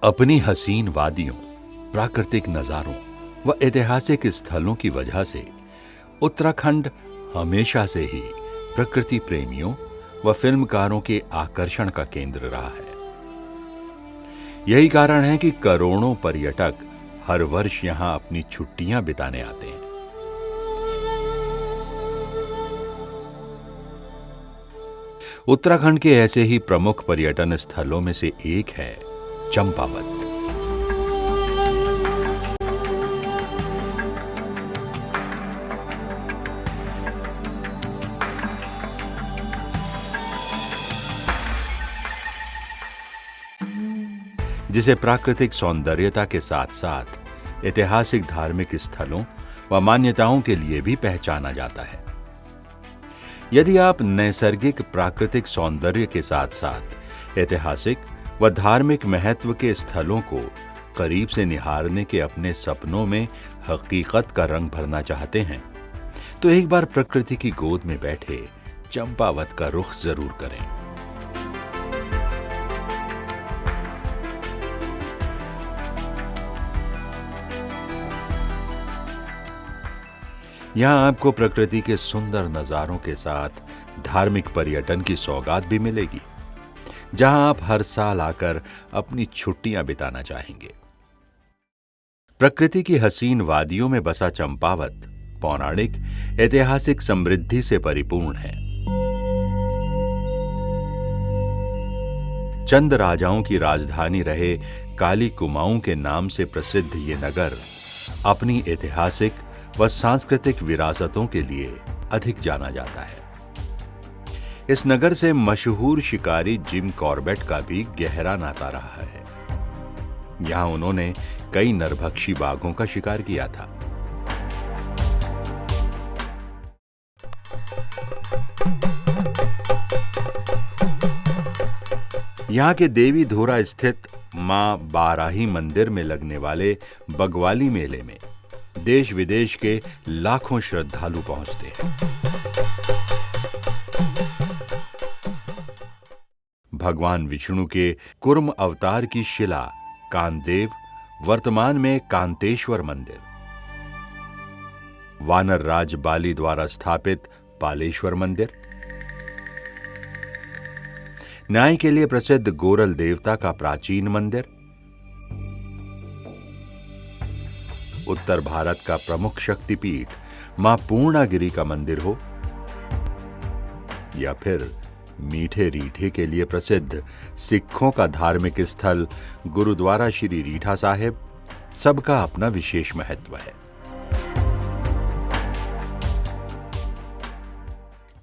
अपनी हसीन वादियों, प्राकृतिक नजारों व ऐतिहासिक स्थलों की वजह से उत्तराखंड हमेशा से ही प्रकृति प्रेमियों व फिल्मकारों के आकर्षण का केंद्र रहा है। यही कारण है कि करोड़ों पर्यटक हर वर्ष यहां अपनी छुट्टियां बिताने आते हैं। उत्तराखंड के ऐसे ही प्रमुख पर्यटन स्थलों में से एक है चंपावत। जिसे प्राकृतिक सौंदर्यता के साथ साथ ऐतिहासिक धार्मिक स्थलों व मान्यताओं के लिए भी पहचाना जाता है। यदि आप नैसर्गिक प्राकृतिक सौंदर्य के साथ साथ ऐतिहासिक व धार्मिक महत्व के स्थलों को करीब से निहारने के अपने सपनों में हकीकत का रंग भरना चाहते हैं, तो एक बार प्रकृति की गोद में बैठे चंपावत का रुख जरूर करें। यहां आपको प्रकृति के सुंदर नजारों के साथ धार्मिक पर्यटन की सौगात भी मिलेगी, जहां आप हर साल आकर अपनी छुट्टियां बिताना चाहेंगे। प्रकृति की हसीन वादियों में बसा चंपावत पौराणिक ऐतिहासिक समृद्धि से परिपूर्ण है। चंद राजाओं की राजधानी रहे काली कुमाऊं के नाम से प्रसिद्ध ये नगर अपनी ऐतिहासिक व सांस्कृतिक विरासतों के लिए अधिक जाना जाता है। इस नगर से मशहूर शिकारी जिम कॉर्बेट का भी गहरा नाता रहा है। यहां उन्होंने कई नरभक्षी बाघों का शिकार किया था। यहां के देवी धोरा स्थित मां बाराही मंदिर में लगने वाले बगवाली मेले में देश विदेश के लाखों श्रद्धालु पहुंचते हैं। भगवान विष्णु के कुर्म अवतार की शिला कांदेव, वर्तमान में कांतेश्वर मंदिर, वानर राज बाली द्वारा स्थापित पालेश्वर मंदिर, न्याय के लिए प्रसिद्ध गोरल देवता का प्राचीन मंदिर, उत्तर भारत का प्रमुख शक्तिपीठ मां पूर्णागिरी का मंदिर हो, या फिर मीठे रीठे के लिए प्रसिद्ध सिखों का धार्मिक स्थल गुरुद्वारा श्री रीठा साहिब, सबका अपना विशेष महत्व है।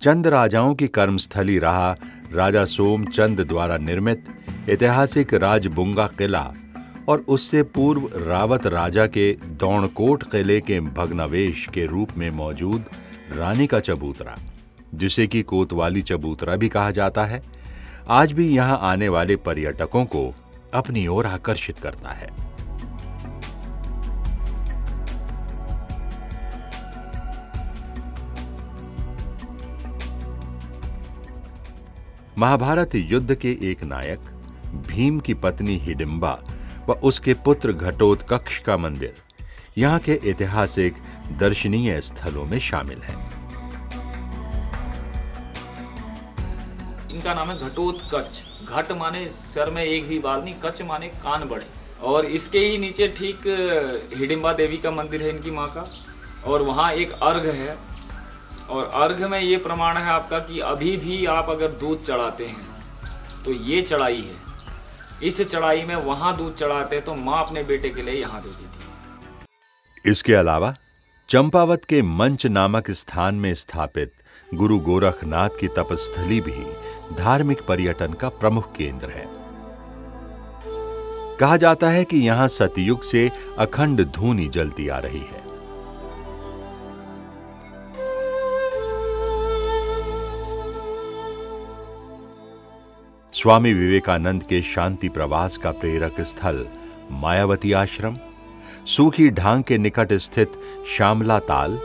चंद राजाओं की कर्मस्थली रहा राजा सोमचंद द्वारा निर्मित ऐतिहासिक राजबुंगा किला और उससे पूर्व रावत राजा के दौड़कोट किले के भग्नावशेष के रूप में मौजूद रानी का चबूतरा, जिसे कि कोतवाली चबूतरा भी कहा जाता है, आज भी यहां आने वाले पर्यटकों को अपनी ओर आकर्षित करता है। महाभारत युद्ध के एक नायक भीम की पत्नी हिडिंबा व उसके पुत्र घटोत्कच का मंदिर यहां के ऐतिहासिक दर्शनीय स्थलों में शामिल है। इनका नाम है घटोत्कच। घट माने सर में एक भी बाल नहीं, कच माने कान बड़े। और इसके ही नीचे ठीक हिडिंबा देवी का मंदिर है इनकी माँ का, और वहाँ एक अर्घ है। और अर्घ में ये प्रमाण है आपका कि अभी भी आप अगर दूध चढ़ाते हैं तो ये चढ़ाई है, इस चढ़ाई में वहाँ दूध चढ़ाते तो माँ अपने बेटे के लिए यहाँ देती थी। इसके अलावा चंपावत के मंच नामक स्थान में स्थापित गुरु गोरखनाथ की तपस्थली भी धार्मिक पर्यटन का प्रमुख केंद्र है। कहा जाता है कि यहां सतयुग से अखंड धूनी जलती आ रही है। स्वामी विवेकानंद के शांति प्रवास का प्रेरक स्थल मायावती आश्रम, सूखी ढांग के निकट स्थित श्यामला ताल,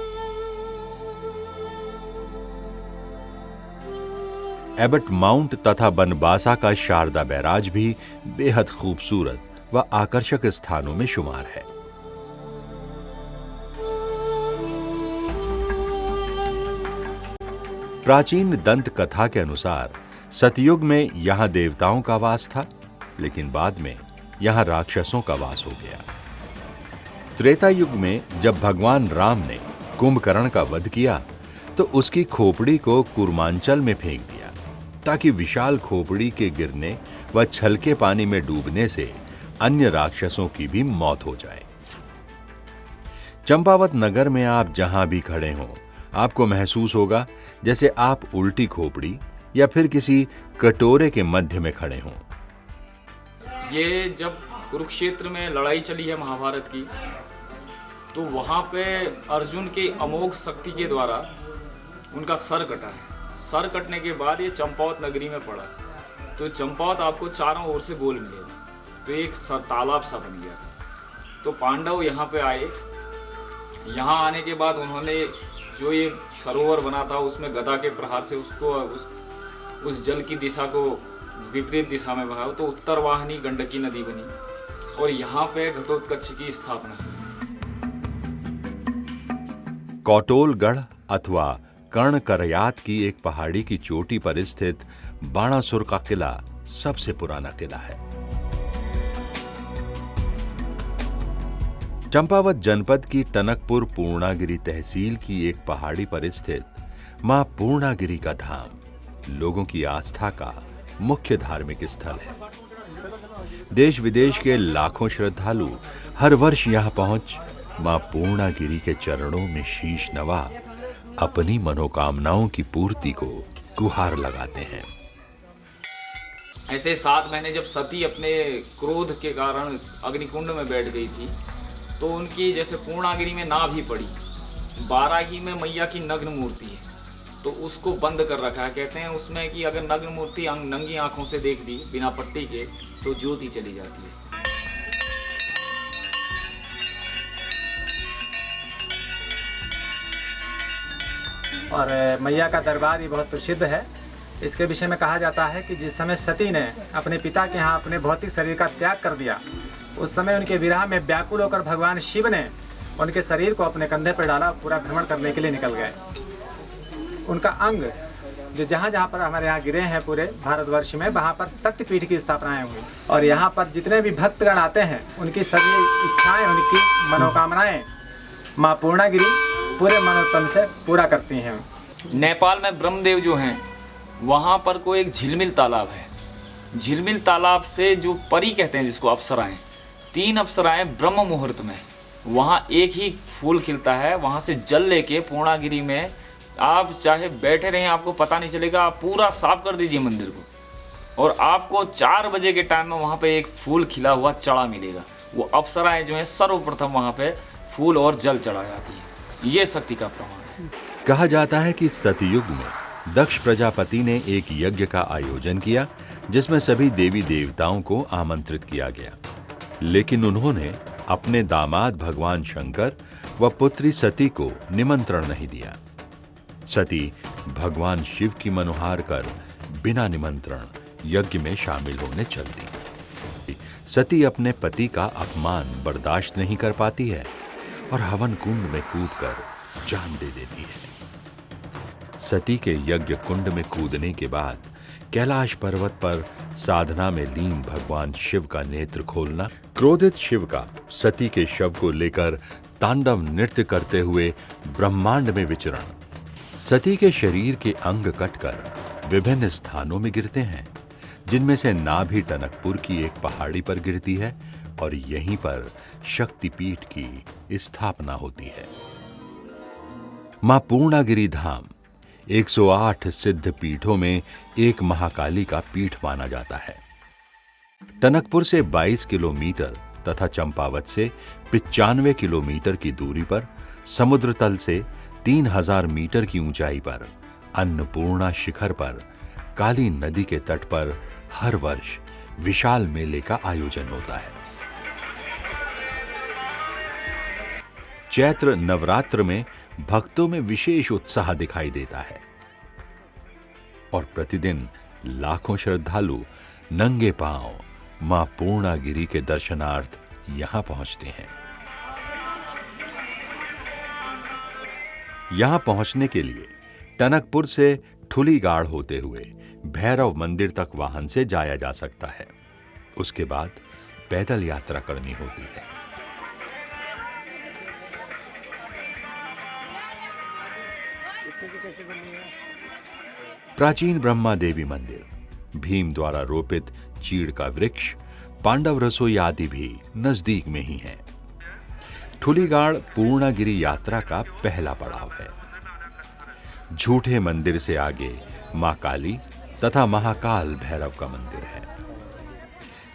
एबट माउंट तथा बनबासा का शारदा बैराज भी बेहद खूबसूरत व आकर्षक स्थानों में शुमार है। प्राचीन दंत कथा के अनुसार सतयुग में यहां देवताओं का वास था, लेकिन बाद में यहां राक्षसों का वास हो गया। त्रेता युग में जब भगवान राम ने कुंभकर्ण का वध किया तो उसकी खोपड़ी को कूर्मांचल में फेंक दिया, ताकि विशाल खोपड़ी के गिरने व छलके पानी में डूबने से अन्य राक्षसों की भी मौत हो जाए। चंपावत नगर में आप जहां भी खड़े हों, आपको महसूस होगा जैसे आप उल्टी खोपड़ी या फिर किसी कटोरे के मध्य में खड़े हों। ये जब कुरुक्षेत्र में लड़ाई चली है महाभारत की, तो वहाँ पे अर्जुन की अमोघ शक्ति के द्वारा उनका सर कटा है। सर कटने के बाद ये चंपावत नगरी में पड़ा। तो चंपावत आपको चारों ओर से गोल मिलेगा, तो एक तालाब सा बन गया। तो पांडव यहाँ पे आए। यहाँ आने के बाद उन्होंने जो ये सरोवर बना था उसमें गदा के प्रहार से उसको उस जल की दिशा को विपरीत दिशा में बहाया, तो उत्तर वाहिनी गंडकी नदी बनी और यहाँ पे घटोत्कच की स्थापना की। कौटोलगढ़ अथवा कर्णकरयात की एक पहाड़ी की चोटी पर स्थित बाणासुर का किला सबसे पुराना किला है। चंपावत जनपद की टनकपुर पूर्णागिरी तहसील की एक पहाड़ी पर स्थित मां पूर्णागिरी का धाम लोगों की आस्था का मुख्य धार्मिक स्थल है। देश विदेश के लाखों श्रद्धालु हर वर्ष यहां पहुंच मां पूर्णागिरी के चरणों में शीश नवा अपनी मनोकामनाओं की पूर्ति को गुहार लगाते हैं। ऐसे 7 महीने जब सती अपने क्रोध के कारण अग्निकुंड में बैठ गई थी, तो उनकी जैसे पूर्णागिरी में नाभ ही पड़ी। बाराही में मैया की नग्न मूर्ति है, तो उसको बंद कर रखा है। कहते हैं उसमें कि अगर नग्न मूर्ति नंगी आंखों से देख दी बिना पट्टी के तो ज्योति चली जाती है। और मैया का दरबार ही बहुत प्रसिद्ध है। इसके विषय में कहा जाता है कि जिस समय सती ने अपने पिता के यहाँ अपने भौतिक शरीर का त्याग कर दिया, उस समय उनके विरह में व्याकुल होकर भगवान शिव ने उनके शरीर को अपने कंधे पर डाला, पूरा भ्रमण करने के लिए निकल गए। उनका अंग जो जहाँ जहाँ पर हमारे यहाँ गिरे हैं पूरे भारतवर्ष में, वहाँ पर शक्तिपीठ की स्थापनाएं हुई और यहाँ पर जितने भी भक्तगण आते हैं उनकी सभी इच्छाएं, उनकी मनोकामनाएं माँ पूर्णागिरी पूरे मनोतन से पूरा करती हैं। नेपाल में ब्रह्मदेव जो हैं, वहाँ पर कोई एक झिलमिल तालाब है। झिलमिल तालाब से जो परी कहते हैं जिसको अप्सराएं, 3 अप्सराएं ब्रह्म मुहूर्त में वहाँ एक ही फूल खिलता है। वहाँ से जल लेके पूर्णागिरी में आप चाहे बैठे रहें, आपको पता नहीं चलेगा। आप पूरा साफ कर दीजिए मंदिर को और आपको 4 बजे के टाइम में वहाँ पे एक फूल खिला हुआ चढ़ा मिलेगा। वो अप्सराएं जो हैं सर्वप्रथम वहाँ पे फूल और जल चढ़ा जाती है। ये शक्ति का प्रमाण है। कहा जाता है कि सतयुग में दक्ष प्रजापति ने एक यज्ञ का आयोजन किया जिसमें सभी देवी देवताओं को आमंत्रित किया गया, लेकिन उन्होंने अपने दामाद भगवान शंकर व पुत्री सती को निमंत्रण नहीं दिया। सती भगवान शिव की मनोहार कर बिना निमंत्रण यज्ञ में शामिल होने चल दी। सती अपने पति का अपमान बर्दाश्त नहीं कर पाती है और हवन कुंड में कूदकर जान दे देती है। सती के यज्ञ कुंड में कूदने के बाद कैलाश पर्वत पर साधना में लीन भगवान शिव का नेत्र खोलना, क्रोधित शिव का सती के शव को लेकर तांडव नृत्य करते हुए ब्रह्मांड में विचरण, सती के शरीर के अंग कटकर विभिन्न स्थानों में गिरते हैं, जिनमें से नाभि टनकपुर की एक पहाड़ी पर गिरती है और यहीं पर शक्तिपीठ की स्थापना होती है। मां पूर्णागिरी धाम 108 सिद्ध पीठों में एक महाकाली का पीठ माना जाता है। टनकपुर से 22 किलोमीटर तथा चंपावत से 95 किलोमीटर की दूरी पर समुद्र तल से 3000 मीटर की ऊंचाई पर अन्नपूर्णा शिखर पर काली नदी के तट पर हर वर्ष विशाल मेले का आयोजन होता है। चैत्र नवरात्र में भक्तों में विशेष उत्साह दिखाई देता है और प्रतिदिन लाखों श्रद्धालु नंगे पांव मां पूर्णागिरि के दर्शनार्थ यहां पहुंचते हैं। यहां पहुंचने के लिए टनकपुर से ठुलीगाड़ होते हुए भैरव मंदिर तक वाहन से जाया जा सकता है। उसके बाद पैदल यात्रा करनी होती है। प्राचीन ब्रह्मा देवी मंदिर, भीम द्वारा रोपित चीड़ का वृक्ष, पांडव रसोई आदि भी नजदीक में ही है। ठुलीगाड़ पूर्णागिरि यात्रा का पहला पड़ाव है। झूठे मंदिर से आगे मां काली तथा महाकाल भैरव का मंदिर है।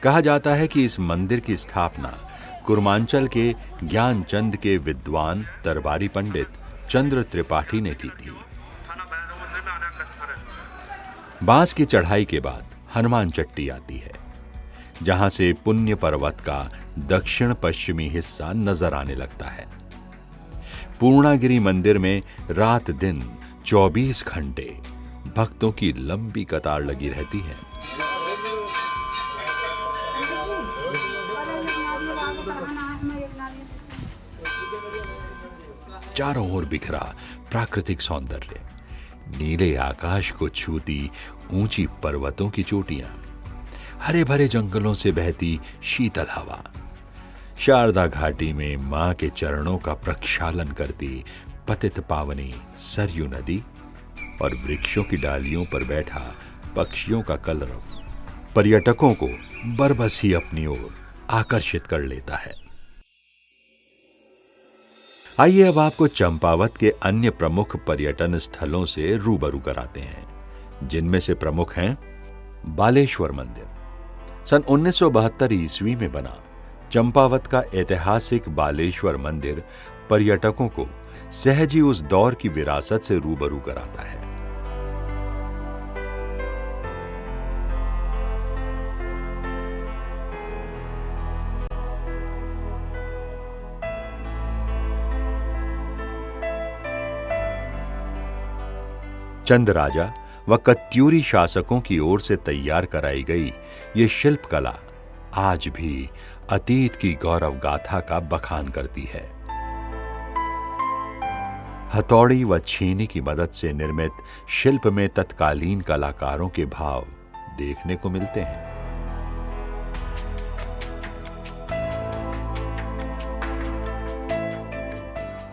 कहा जाता है कि इस मंदिर की स्थापना कुर्मांचल के ज्ञानचंद के विद्वान दरबारी पंडित चंद्र त्रिपाठी ने की थी। बांस की चढ़ाई के बाद हनुमान चट्टी आती है, जहां से पुण्य पर्वत का दक्षिण पश्चिमी हिस्सा नजर आने लगता है। पूर्णागिरि मंदिर में रात दिन 24 घंटे भक्तों की लंबी कतार लगी रहती है। चारों ओर बिखरा प्राकृतिक सौंदर्य, नीले आकाश को छूती ऊंची पर्वतों की चोटियां, हरे भरे जंगलों से बहती शीतल हवा, शारदा घाटी में मां के चरणों का प्रक्षालन करती पतित पावनी सरयू नदी और वृक्षों की डालियों पर बैठा पक्षियों का कलरव पर्यटकों को बरबस ही अपनी ओर आकर्षित कर लेता है। आइए अब आपको चंपावत के अन्य प्रमुख पर्यटन स्थलों से रूबरू कराते हैं, जिनमें से प्रमुख हैं बालेश्वर मंदिर। सन 1972 ईस्वी में बना चंपावत का ऐतिहासिक बालेश्वर मंदिर पर्यटकों को सहज ही उस दौर की विरासत से रूबरू कराता है। चंद राजा व कत्यूरी शासकों की ओर से तैयार कराई गई ये शिल्प कला आज भी अतीत की गौरव गाथा का बखान करती है। हथौड़ी व छीनी की मदद से निर्मित शिल्प में तत्कालीन कलाकारों के भाव देखने को मिलते हैं।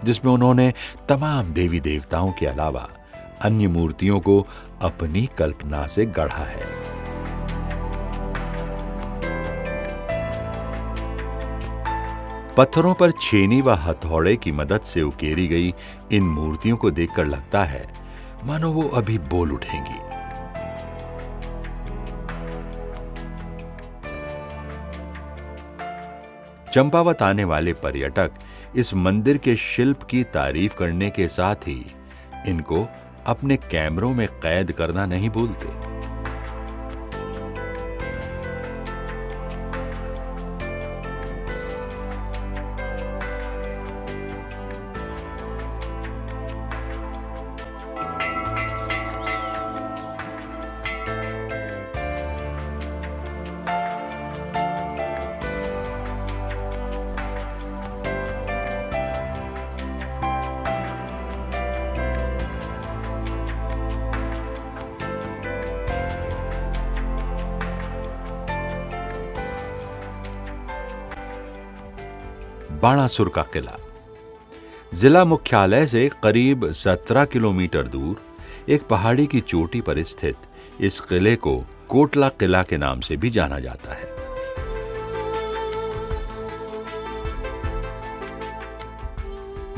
जिसमें उन्होंने तमाम देवी देवताओं के अलावा अन्य मूर्तियों को अपनी कल्पना से गढ़ा है। पत्थरों पर छेनी व हथौड़े की मदद से उकेरी गई इन मूर्तियों को देखकर लगता है मानो वो अभी बोल उठेंगी। चंपावत आने वाले पर्यटक इस मंदिर के शिल्प की तारीफ करने के साथ ही इनको अपने कैमरों में कैद करना नहीं भूलते। बाणासुर का किला जिला मुख्यालय से करीब 17 किलोमीटर दूर एक पहाड़ी की चोटी पर स्थित इस किले को कोटला किला के नाम से भी जाना जाता है।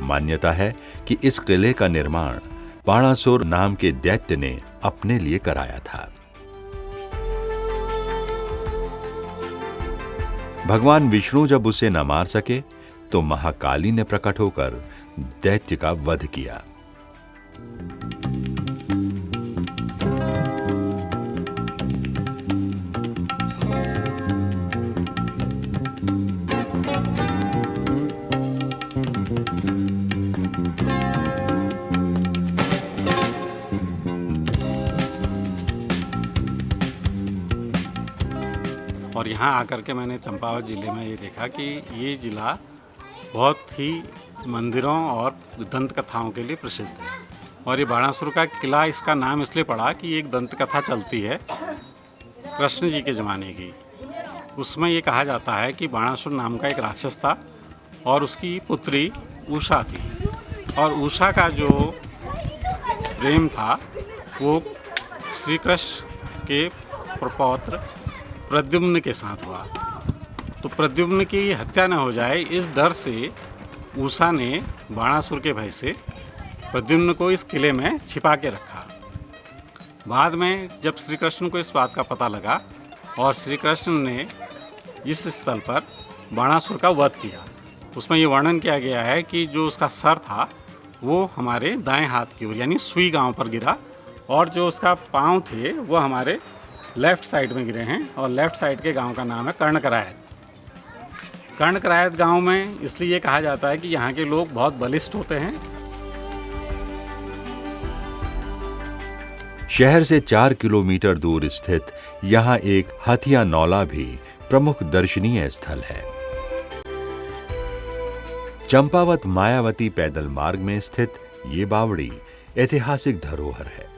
मान्यता है कि इस किले का निर्माण बाणासुर नाम के दैत्य ने अपने लिए कराया था। भगवान विष्णु जब उसे न मार सके तो महाकाली ने प्रकट होकर दैत्य का वध किया। और यहाँ आकर के मैंने चंपावत ज़िले में ये देखा कि ये ज़िला बहुत ही मंदिरों और दंत कथाओं के लिए प्रसिद्ध है। और ये बाणासुर का किला इसका नाम इसलिए पड़ा कि एक दंत कथा चलती है कृष्ण जी के ज़माने की। उसमें ये कहा जाता है कि बाणासुर नाम का एक राक्षस था और उसकी पुत्री उषा थी, और उषा का जो प्रेम था वो श्री कृष्ण के प्रपौत्र प्रद्युम्न के साथ हुआ। तो प्रद्युम्न की हत्या न हो जाए इस डर से उषा ने बाणासुर के भय से प्रद्युम्न को इस किले में छिपा के रखा। बाद में जब श्री कृष्ण को इस बात का पता लगा और श्री कृष्ण ने इस स्थल पर बाणासुर का वध किया। उसमें ये वर्णन किया गया है कि जो उसका सर था वो हमारे दाएं हाथ की ओर यानी सुई गांव पर गिरा, और जो उसका पांव थे वो हमारे लेफ़्ट साइड में गिरे हैं। और लेफ़्ट साइड के गांव का नाम है कर्णकरायत। कर्णकरायत गांव में इसलिए कहा जाता है कि यहाँ के लोग बहुत बलिष्ठ होते हैं। शहर से 4 किलोमीटर दूर स्थित यहाँ एक हथिया नौला भी प्रमुख दर्शनीय स्थल है। चंपावत मायावती पैदल मार्ग में स्थित ये बावड़ी ऐतिहासिक धरोहर है।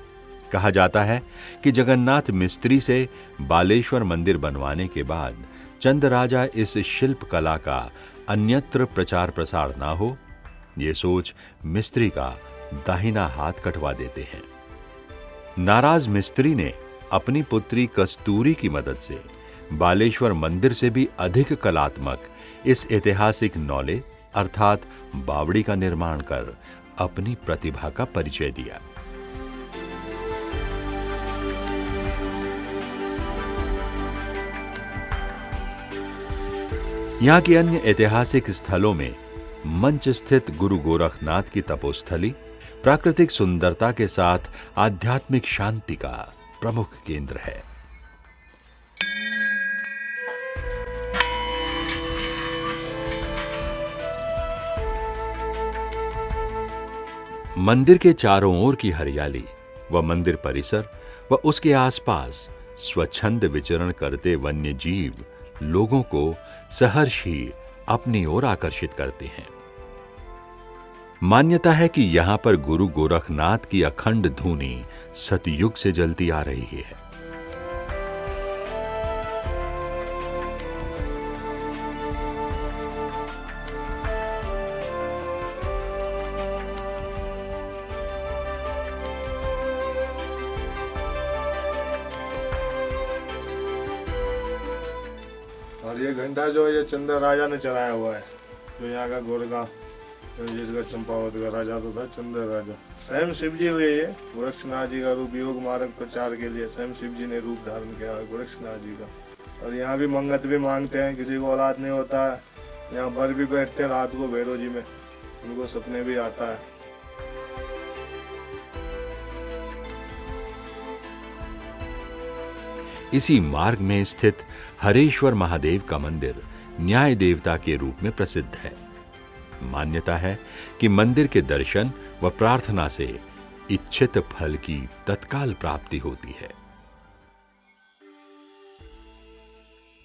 कहा जाता है कि जगन्नाथ मिस्त्री से बालेश्वर मंदिर बनवाने के बाद चंद राजा इस शिल्प कला का अन्यत्र प्रचार प्रसार ना हो, ये सोच मिस्त्री का दाहिना हाथ कटवा देते हैं। नाराज मिस्त्री ने अपनी पुत्री कस्तूरी की मदद से बालेश्वर मंदिर से भी अधिक कलात्मक इस ऐतिहासिक नौले अर्थात बावड़ी का निर्माण कर अपनी प्रतिभा का परिचय दिया। यहां के अन्य ऐतिहासिक स्थलों में मंच स्थित गुरु गोरखनाथ की तपोस्थली प्राकृतिक सुंदरता के साथ आध्यात्मिक शांति का प्रमुख केंद्र है। मंदिर के चारों ओर की हरियाली व मंदिर परिसर व उसके आसपास स्वच्छंद विचरण करते वन्य जीव लोगों को सहर्ष ही अपनी ओर आकर्षित करते हैं। मान्यता है कि यहां पर गुरु गोरखनाथ की अखंड धूनी सतयुग से जलती आ रही है। और ये घंटा जो ये चंद्र राजा ने चलाया हुआ है, जो यहाँ का गोरखा जिसका चंपावत का राजा तो था चंद्र राजा। स्वयं शिव जी हुए ये गोरक्षनाथ जी का रूप योग मार्ग प्रचार के लिए स्वयं शिव जी ने रूप धारण किया है गोरक्षनाथ जी का। और यहाँ भी मंगत भी मांगते हैं, किसी को औलाद नहीं होता है यहाँ बर भी बैठते हैं रात को भैरव जी में, उनको सपने भी आता है। इसी मार्ग में स्थित हरेश्वर महादेव का मंदिर न्याय देवता के रूप में प्रसिद्ध है। मान्यता है कि मंदिर के दर्शन व प्रार्थना से इच्छित फल की तत्काल प्राप्ति होती है।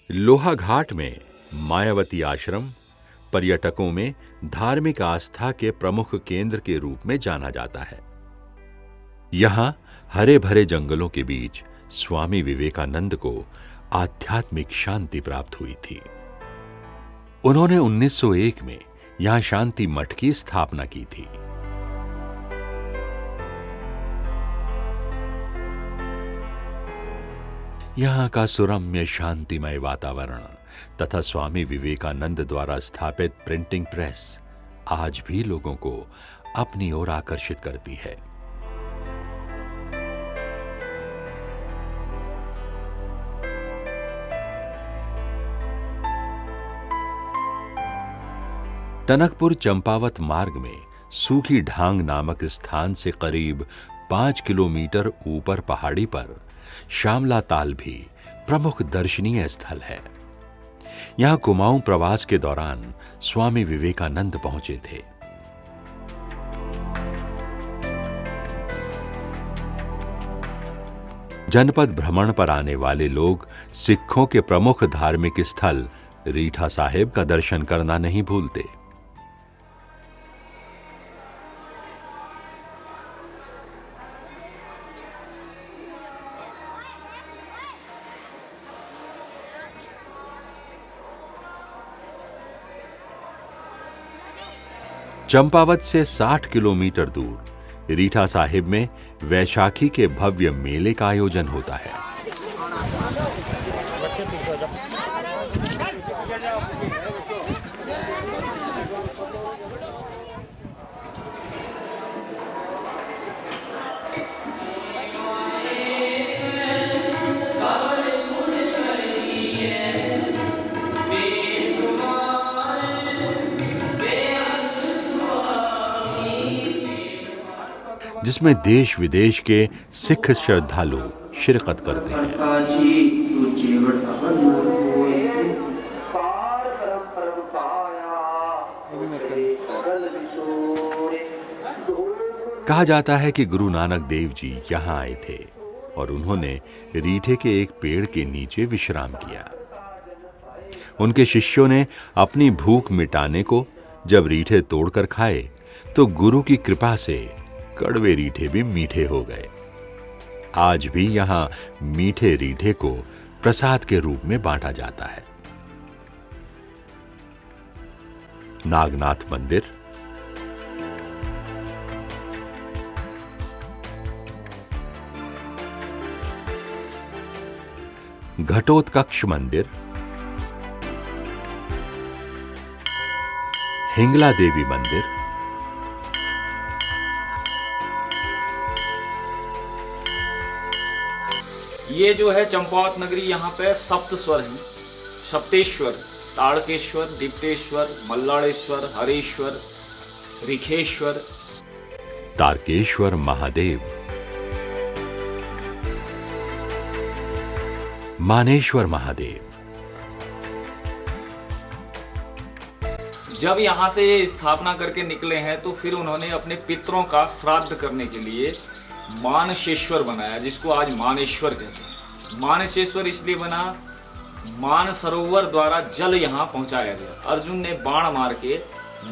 लोहा घाट में मायावती आश्रम पर्यटकों में धार्मिक आस्था के प्रमुख केंद्र के रूप में जाना जाता है। यहां हरे भरे जंगलों के बीच स्वामी विवेकानंद को आध्यात्मिक शांति प्राप्त हुई थी। उन्होंने 1901 में यहां शांति मठ की स्थापना की थी। यहां का सुरम्य शांतिमय वातावरण तथा स्वामी विवेकानंद द्वारा स्थापित प्रिंटिंग प्रेस आज भी लोगों को अपनी ओर आकर्षित करती है। टनकपुर चंपावत मार्ग में सूखी ढांग नामक स्थान से करीब 5 किलोमीटर ऊपर पहाड़ी पर श्यामला ताल भी प्रमुख दर्शनीय स्थल है। यहां कुमाऊं प्रवास के दौरान स्वामी विवेकानंद पहुंचे थे। जनपद भ्रमण पर आने वाले लोग सिखों के प्रमुख धार्मिक स्थल रीठा साहिब का दर्शन करना नहीं भूलते। चंपावत से 60 किलोमीटर दूर रीठा साहिब में वैशाखी के भव्य मेले का आयोजन होता है। जिसमें देश विदेश के सिख श्रद्धालु शिरकत करते हैं। कहा जाता है कि गुरु नानक देव जी यहां आए थे और उन्होंने रीठे के एक पेड़ के नीचे विश्राम किया। उनके शिष्यों ने अपनी भूख मिटाने को जब रीठे तोड़कर खाए तो गुरु की कृपा से कड़वे रीठे भी मीठे हो गए। आज भी यहां मीठे रीठे को प्रसाद के रूप में बांटा जाता है। नागनाथ मंदिर, घटोत्कच मंदिर, हिंगला देवी मंदिर, ये जो है चंपावत नगरी, यहाँ पे सप्त स्वर हैं। सप्तेश्वर, ताड़केश्वर, दीप्तेश्वर, मल्लाड़ेश्वर, हरेश्वर, ऋखेश्वर, तारकेश्वर महादेव, मानेश्वर महादेव। जब यहाँ से ये स्थापना करके निकले हैं तो फिर उन्होंने अपने पितरों का श्राद्ध करने के लिए मानसेश्वर बनाया, जिसको आज मानेश्वर कहते हैं। मानसेश्वर इसलिए बना, मान सरोवर द्वारा जल यहाँ पहुँचाया गया। अर्जुन ने बाण मार के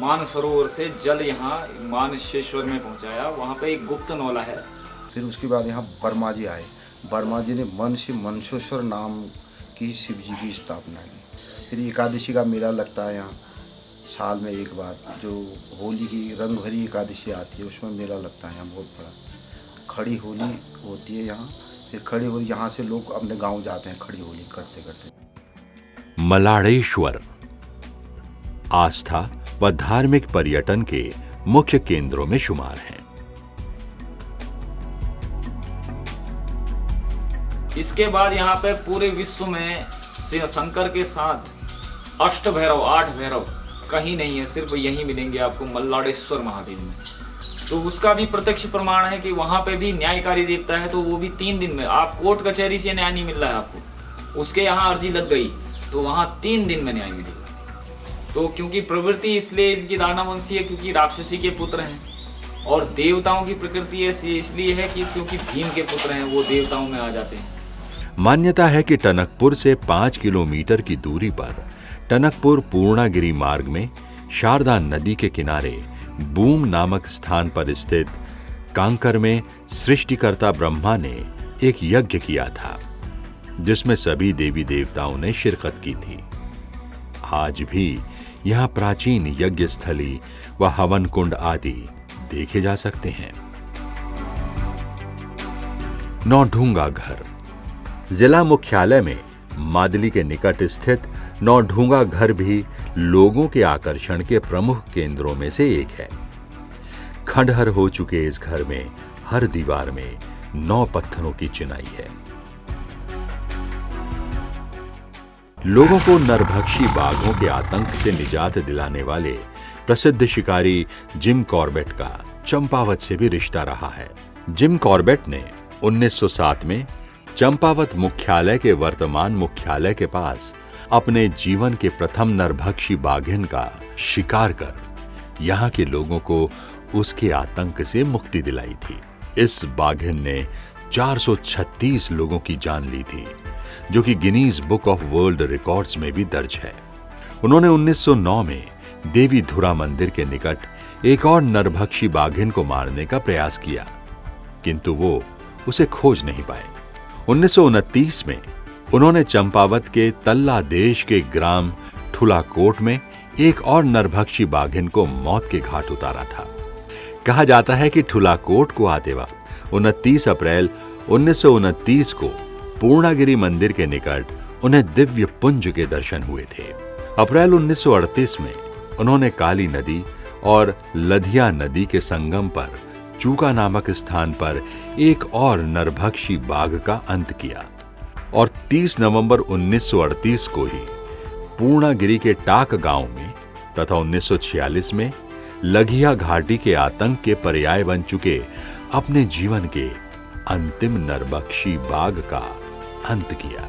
मान सरोवर से जल यहाँ मानसेश्वर में पहुँचाया। वहाँ पे एक गुप्त नौला है। फिर उसके बाद यहाँ वर्मा जी आए। वर्मा जी ने मन से मनसेश्वर नाम की शिव जी की स्थापना की। फिर एकादशी का मेला लगता है यहाँ साल में एक बार, जो होली की रंग भरी एकादशी आती है उसमें मेला लगता है यहाँ बहुत बड़ा। खड़ी होली होती है यहाँ। फिर खड़ी होली यहाँ से लोग अपने गांव जाते हैं खड़ी होली करते करते। मलाड़ेश्वर आस्था व धार्मिक पर्यटन के मुख्य केंद्रों में शुमार है। इसके बाद यहाँ पे पूरे विश्व में शंकर के साथ अष्ट भैरव, 8 भैरव कहीं नहीं है, सिर्फ यहीं मिलेंगे आपको मल्लाड़ेश्वर महादेव में। तो उसका भी प्रत्यक्ष प्रमाण है कि वहाँ पे भी न्यायकारी देवता है, तो वो भी 3 दिन में, आप कोर्ट कचहरी से न्याय नहीं मिल रहा है आपको, उसके यहाँ अर्जी लग गई तो वहाँ 3 दिन में न्याय मिलेगा। तो क्योंकि प्रवृत्ति इसलिए इनकी दानवंशी है क्योंकि राक्षसी के पुत्र हैं, और देवताओं की प्रकृति ऐसी इसलिए है कि क्योंकि भीम के पुत्र हैं, वो देवताओं में आ जाते हैं। मान्यता है कि टनकपुर से 5 किलोमीटर की दूरी पर टनकपुर पूर्णागिरी मार्ग में शारदा नदी के किनारे बूम नामक स्थान पर स्थित कांकर में सृष्टिकर्ता ब्रह्मा ने एक यज्ञ किया था, जिसमें सभी देवी देवताओं ने शिरकत की थी। आज भी यहां प्राचीन यज्ञ स्थली व हवन कुंड आदि देखे जा सकते हैं। नौढूंगा घर जिला मुख्यालय में मादली के निकट स्थित नौढूंगा घर भी लोगों के आकर्षण के प्रमुख केंद्रों में से एक है। खंडहर हो चुके इस घर में हर दीवार में 9 पत्थरों की चिनाई है। लोगों को नरभक्षी बाघों के आतंक से निजात दिलाने वाले प्रसिद्ध शिकारी जिम कॉर्बेट का चंपावत से भी रिश्ता रहा है। जिम कॉर्बेट ने 1907 में चंपावत मुख्यालय के वर्तमान मुख्यालय के पास अपने जीवन के प्रथम नरभक्षी बाघिन का शिकार कर यहां के लोगों को उसके आतंक से मुक्ति दिलाई थी। इस बाघिन ने 436 लोगों की जान ली थी, जो कि Guinness book of world records में भी दर्ज है। उन्होंने 1909 में देवी धुरा मंदिर के निकट एक और नरभक्षी बाघिन को मारने का प्रयास किया, किंतु वो उसे खोज नहीं पाए। 1929 में उन्होंने चंपावत के तल्ला देश के ग्राम ठुलाकोट में एक और नरभक्षी बाघिन को मौत के घाट उतारा था। कहा जाता है कि ठुलाकोट को आते वक्त 29 अप्रैल 1929 को पूर्णागिरि मंदिर के निकट उन्हें दिव्य पुंज के दर्शन हुए थे। अप्रैल 1938 में उन्होंने काली नदी और लधिया नदी के संगम पर चूका नामक स्थान पर एक और नरभक्षी बाघ का अंत किया और 30 नवंबर 1938 को ही पूर्णागिरि के टाक गांव में तथा 1946 में लघिया घाटी के आतंक के पर्याय बन चुके अपने जीवन के अंतिम नरभक्षी बाघ का अंत किया।